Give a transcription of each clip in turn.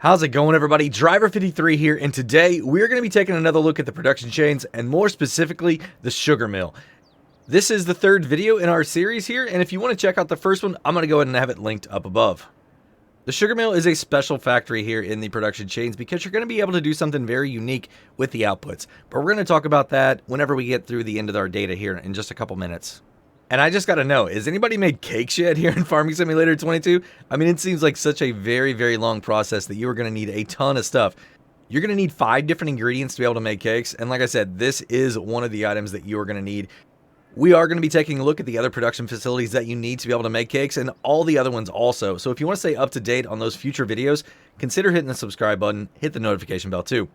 How's it going, everybody? Driver53 here, and today we're going to be taking another look at the production chains, and more specifically, the sugar mill. This is the third video in our series here, and if you want to check out the first one, I'm going to go ahead and have it linked up above. The sugar mill is a special factory here in the production chains because you're going to be able to do something very unique with the outputs. But we're going to talk about that whenever we get through the end of our data here in just a couple minutes. And I just got to know, has anybody made cakes yet here in Farming Simulator 22? I mean, it seems like such a very, very long process that you are going to need a ton of stuff. You're going to need 5 different ingredients to be able to make cakes. And like I said, this is one of the items that you are going to need. We are going to be taking a look at the other production facilities that you need to be able to make cakes and all the other ones also. So if you want to stay up to date on those future videos, consider hitting the subscribe button, hit the notification bell too.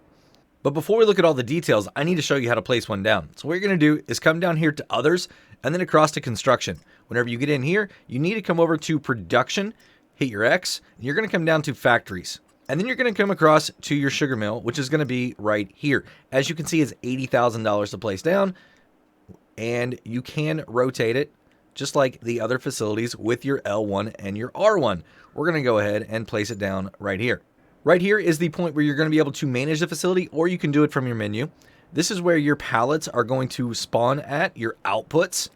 But before we look at all the details, I need to show you how to place one down. So what you're going to do is come down here to Others, and then across to Construction. Whenever you get in here, you need to come over to Production, hit your X, and you're going to come down to Factories. And then you're going to come across to your sugar mill, which is going to be right here. As you can see, it's $80,000 to place down, and you can rotate it just like the other facilities with your L1 and your R1. We're going to go ahead and place it down right here. Right here is the point where you're going to be able to manage the facility, or you can do it from your menu. This is where your pallets are going to spawn at, your outputs.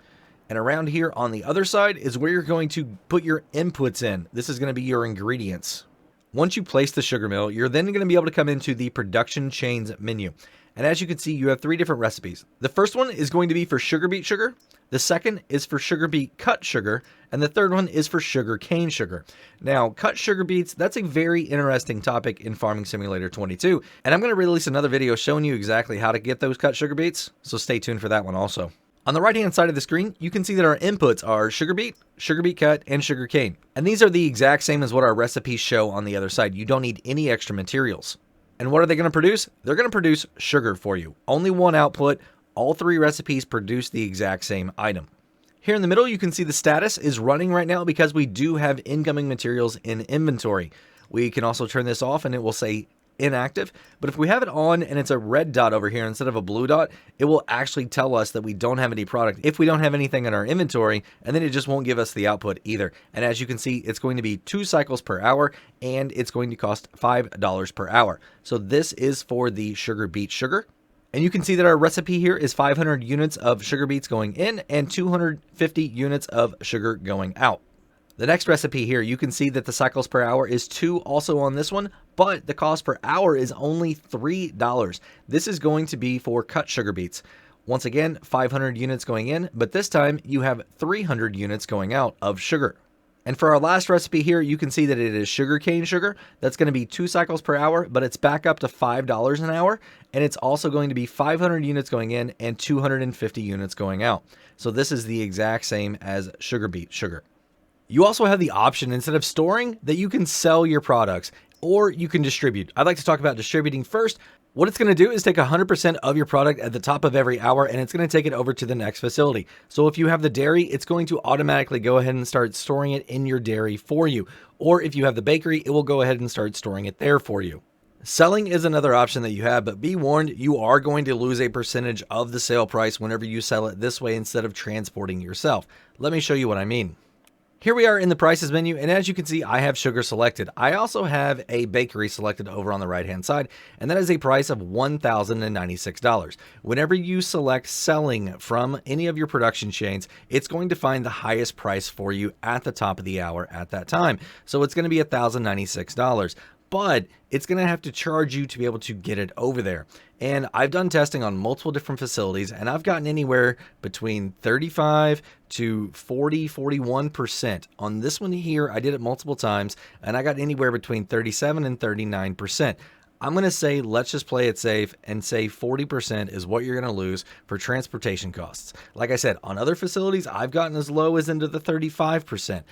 And around here on the other side is where you're going to put your inputs in. This is going to be your ingredients. Once you place the sugar mill, you're then going to be able to come into the production chains menu. And as you can see, you have 3 different recipes. The first one is going to be for sugar beet sugar. The second is for sugar beet cut sugar. And the third one is for sugar cane sugar. Now, cut sugar beets, that's a very interesting topic in Farming Simulator 22. And I'm going to release another video showing you exactly how to get those cut sugar beets. So stay tuned for that one also. On the right-hand side of the screen, you can see that our inputs are sugar beet cut, and sugar cane. And these are the exact same as what our recipes show on the other side. You don't need any extra materials. And what are they going to produce? They're going to produce sugar for you. Only one output. All 3 recipes produce the exact same item. Here in the middle, you can see the status is running right now because we do have incoming materials in inventory. We can also turn this off and it will say inactive. But if we have it on and it's a red dot over here instead of a blue dot, it will actually tell us that we don't have any product if we don't have anything in our inventory, and then it just won't give us the output either. And as you can see, it's going to be 2 cycles per hour, and it's going to cost $5 per hour. So this is for the sugar beet sugar. And you can see that our recipe here is 500 units of sugar beets going in and 250 units of sugar going out. The next recipe here, you can see that the cycles per hour is 2 also on this one, but the cost per hour is only $3. This is going to be for cut sugar beets. Once again, 500 units going in, but this time you have 300 units going out of sugar. And for our last recipe here, you can see that it is sugar cane sugar. That's going to be 2 cycles per hour, but it's back up to $5 an hour. And it's also going to be 500 units going in and 250 units going out. So this is the exact same as sugar beet sugar. You also have the option, instead of storing, that you can sell your products or you can distribute. I'd like to talk about distributing first. What it's going to do is take 100% of your product at the top of every hour, and it's going to take it over to the next facility. So if you have the dairy, it's going to automatically go ahead and start storing it in your dairy for you. Or if you have the bakery, it will go ahead and start storing it there for you. Selling is another option that you have, but be warned, you are going to lose a percentage of the sale price whenever you sell it this way instead of transporting yourself. Let me show you what I mean. Here we are in the prices menu, and as you can see, I have sugar selected. I also have a bakery selected over on the right-hand side, and that is a price of $1,096. Whenever you select selling from any of your production chains, it's going to find the highest price for you at the top of the hour at that time. So it's going to be $1,096. But it's going to have to charge you to be able to get it over there. And I've done testing on multiple different facilities, and I've gotten anywhere between 35 to 41%. On this one here, I did it multiple times, and I got anywhere between 37 and 39%. I'm going to say, let's just play it safe and say 40% is what you're going to lose for transportation costs. Like I said, on other facilities, I've gotten as low as into the 35%.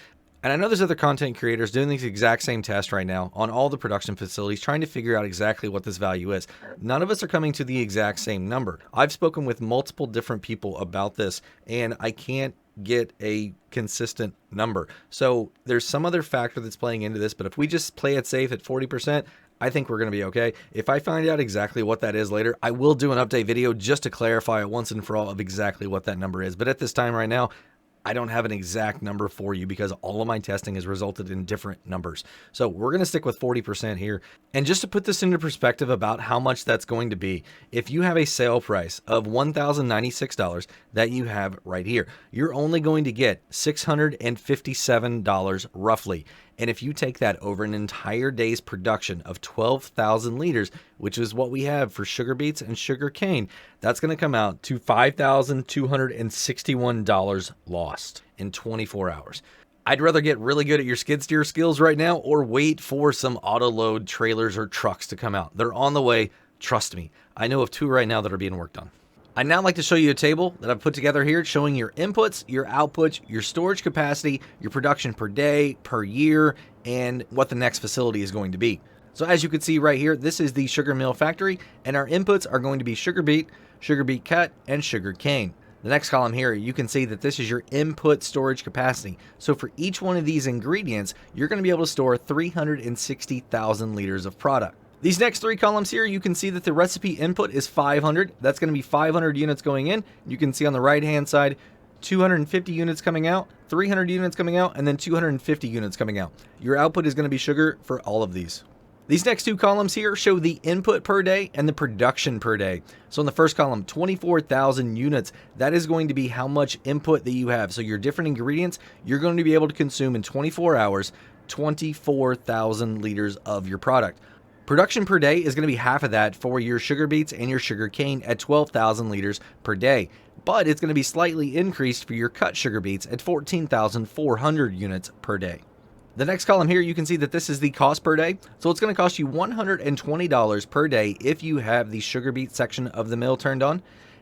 And I know there's other content creators doing these exact same tests right now on all the production facilities, trying to figure out exactly what this value is. None of us are coming to the exact same number. I've spoken with multiple different people about this, and I can't get a consistent number. So there's some other factor that's playing into this, but if we just play it safe at 40%, I think we're going to be okay. If I find out exactly what that is later, I will do an update video just to clarify it once and for all of exactly what that number is. But at this time right now, I don't have an exact number for you because all of my testing has resulted in different numbers. So we're going to stick with 40% here. And just to put this into perspective about how much that's going to be, if you have a sale price of $1,096 that you have right here, you're only going to get $657 roughly. And if you take that over an entire day's production of 12,000 liters, which is what we have for sugar beets and sugar cane, that's going to come out to $5,261 lost in 24 hours. I'd rather get really good at your skid steer skills right now or wait for some auto load trailers or trucks to come out. They're on the way. Trust me. I know of 2 right now that are being worked on. I'd now like to show you a table that I've put together here showing your inputs, your outputs, your storage capacity, your production per day, per year, and what the next facility is going to be. So as you can see right here, this is the sugar mill factory, and our inputs are going to be sugar beet cut, and sugar cane. The next column here, you can see that this is your input storage capacity. So for each one of these ingredients, you're going to be able to store 360,000 liters of product. These next 3 columns here, you can see that the recipe input is 500. That's going to be 500 units going in. You can see on the right-hand side, 250 units coming out, 300 units coming out, and then 250 units coming out. Your output is going to be sugar for all of these. These next 2 columns here show the input per day and the production per day. So in the first column, 24,000 units, that is going to be how much input that you have. So your different ingredients, you're going to be able to consume in 24 hours, 24,000 liters of your product. Production per day is going to be half of that for your sugar beets and your sugar cane at 12,000 liters per day. But it's going to be slightly increased for your cut sugar beets at 14,400 units per day. The next column here, you can see that this is the cost per day. So it's going to cost you $120 per day if you have the sugar beet section of the mill turned on,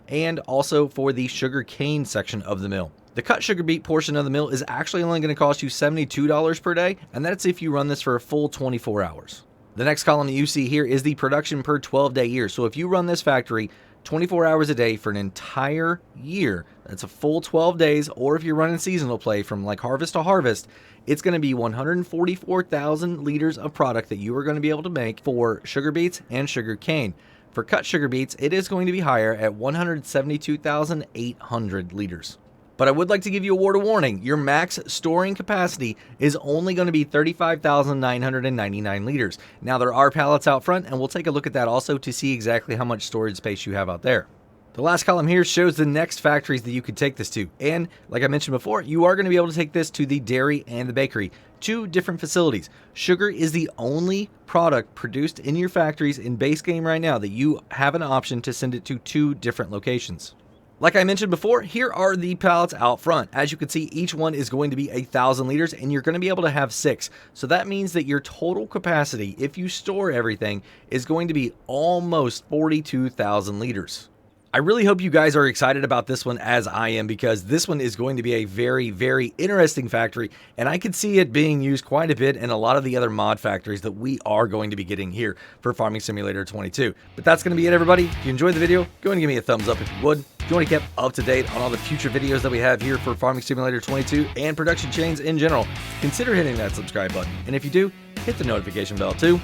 and also for the sugar cane section of the mill. The cut sugar beet portion of the mill is actually only going to cost you $72 per day, and that's if you run this for a full 24 hours. The next column that you see here is the production per 12-day year. So if you run this factory 24 hours a day for an entire year, that's a full 12 days, or if you're running seasonal play from like harvest to harvest, it's going to be 144,000 liters of product that you are going to be able to make for sugar beets and sugar cane. For cut sugar beets, it is going to be higher at 172,800 liters. But I would like to give you a word of warning. Your max storing capacity is only going to be 35,999 liters. Now, there are pallets out front, and we'll take a look at that also to see exactly how much storage space you have out there. The last column here shows the next factories that you could take this to. And like I mentioned before, you are going to be able to take this to the dairy and the bakery, 2 different facilities. Sugar is the only product produced in your factories in base game right now that you have an option to send it to 2 different locations. Like I mentioned before, here are the pallets out front. As you can see, each one is going to be 1,000 liters, and you're going to be able to have 6. So that means that your total capacity, if you store everything, is going to be almost 42,000 liters. I really hope you guys are excited about this one as I am, because this one is going to be a very, very interesting factory, and I could see it being used quite a bit in a lot of the other mod factories that we are going to be getting here for Farming Simulator 22. But that's going to be it, everybody. If you enjoyed the video, go ahead and give me a thumbs up if you would. If you want to keep up to date on all the future videos that we have here for Farming Simulator 22 and production chains in general, consider hitting that subscribe button. And if you do, hit the notification bell too.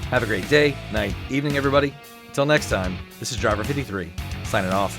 Have a great day, night, evening, everybody. Until next time, this is Driver 53, signing off.